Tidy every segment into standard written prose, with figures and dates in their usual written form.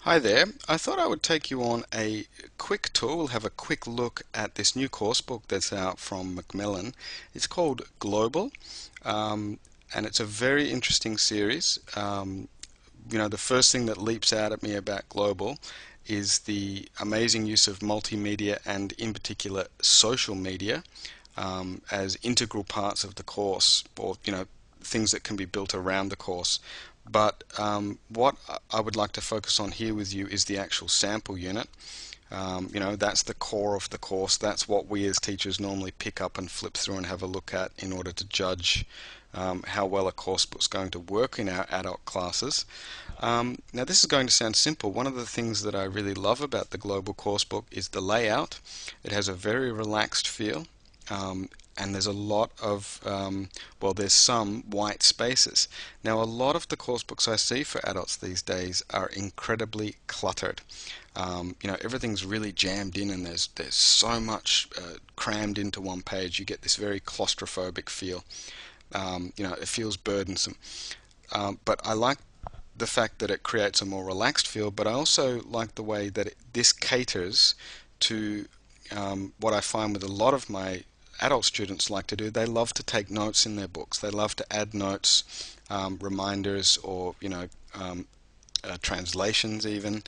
Hi there. I thought I would take you on a quick tour. We'll have a quick look at this new course book that's out from Macmillan. It's called Global, and it's a very interesting series. The first thing that leaps out at me about Global is the amazing use of multimedia and, in particular, social media as integral parts of the course, or things that can be built around the course. But what I would like to focus on here with you is the actual sample unit. That's the core of the course. That's what we as teachers normally pick up and flip through and have a look at in order to judge how well a course book's going to work in our adult classes. Now, this is going to sound simple. One of the things that I really love about the Global Course Book is the layout. It has a very relaxed feel. And there's a lot of, there's some white spaces. Now, a lot of the course books I see for adults these days are incredibly cluttered. Everything's really jammed in, and there's so much crammed into one page. You get this very claustrophobic feel. It feels burdensome. But I like the fact that it creates a more relaxed feel, but I also like the way that this caters to what I find with a lot of my adult students like to do. They love to take notes in their books. They love to add notes, reminders, or translations even.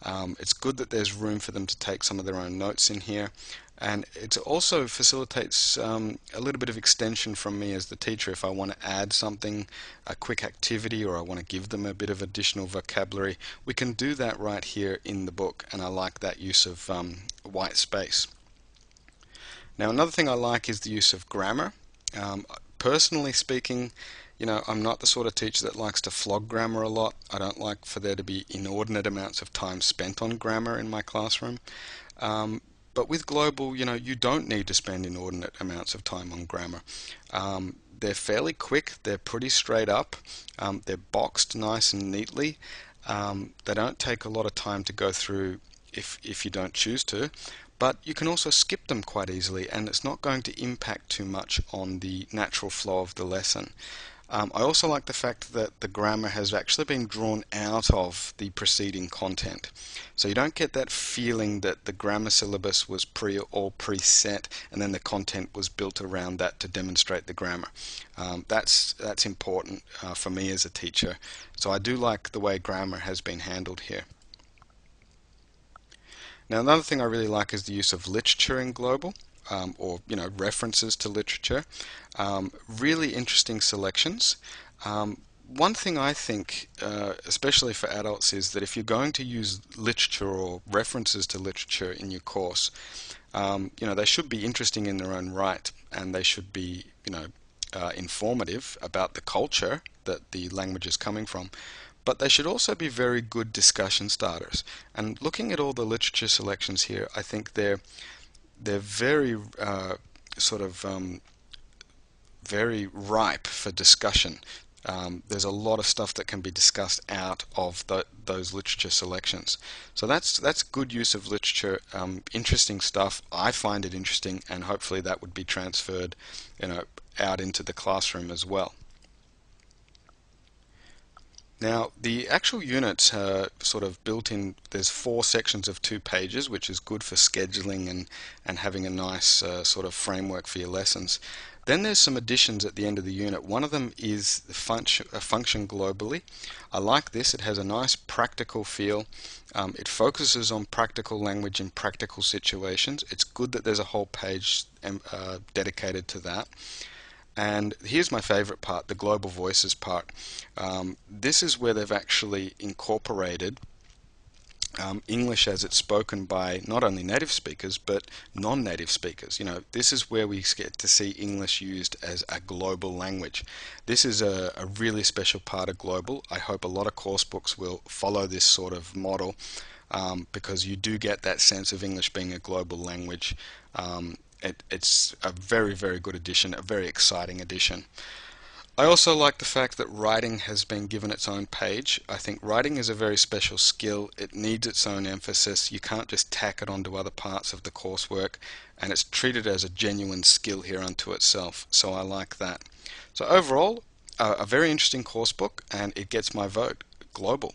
It's good that there's room for them to take some of their own notes in here. And it also facilitates a little bit of extension from me as the teacher. If I want to add something, a quick activity, or I want to give them a bit of additional vocabulary, we can do that right here in the book, and I like that use of white space. Now, another thing I like is the use of grammar. Personally speaking, I'm not the sort of teacher that likes to flog grammar a lot. I don't like for there to be inordinate amounts of time spent on grammar in my classroom. But with Global, you don't need to spend inordinate amounts of time on grammar. They're fairly quick, they're pretty straight up, they're boxed nice and neatly. They don't take a lot of time to go through if you don't choose to. But you can also skip them quite easily, and it's not going to impact too much on the natural flow of the lesson. I also like the fact that the grammar has actually been drawn out of the preceding content. So you don't get that feeling that the grammar syllabus was preset and then the content was built around that to demonstrate the grammar. That's important for me as a teacher. So I do like the way grammar has been handled here. Now, another thing I really like is the use of literature in Global, or references to literature. Really interesting selections. One thing I think, especially for adults, is that if you're going to use literature or references to literature in your course, they should be interesting in their own right, and they should be, informative about the culture that the language is coming from. But they should also be very good discussion starters. And looking at all the literature selections here, I think they're very very ripe for discussion. There's a lot of stuff that can be discussed out of those literature selections. So that's good use of literature, interesting stuff. I find it interesting, and hopefully that would be transferred, out into the classroom as well. Now, the actual units are sort of built in. There's 4 sections of 2 pages, which is good for scheduling and having a nice sort of framework for your lessons. Then there's some additions at the end of the unit. One of them is the function globally. I like this. It has a nice practical feel. It focuses on practical language in practical situations. It's good that there's a whole page dedicated to that. And here's my favorite part, the global voices part. This is where they've actually incorporated English as it's spoken by not only native speakers but non-native speakers. This is where we get to see English used as a global language. This is a really special part of Global. I hope a lot of course books will follow this sort of model, because you do get that sense of English being a global language. It's a very, very good addition, a very exciting addition. I also like the fact that writing has been given its own page. I think writing is a very special skill. It needs its own emphasis. You can't just tack it onto other parts of the coursework, and it's treated as a genuine skill here unto itself. So I like that. So overall, a very interesting course book, and it gets my vote. Global.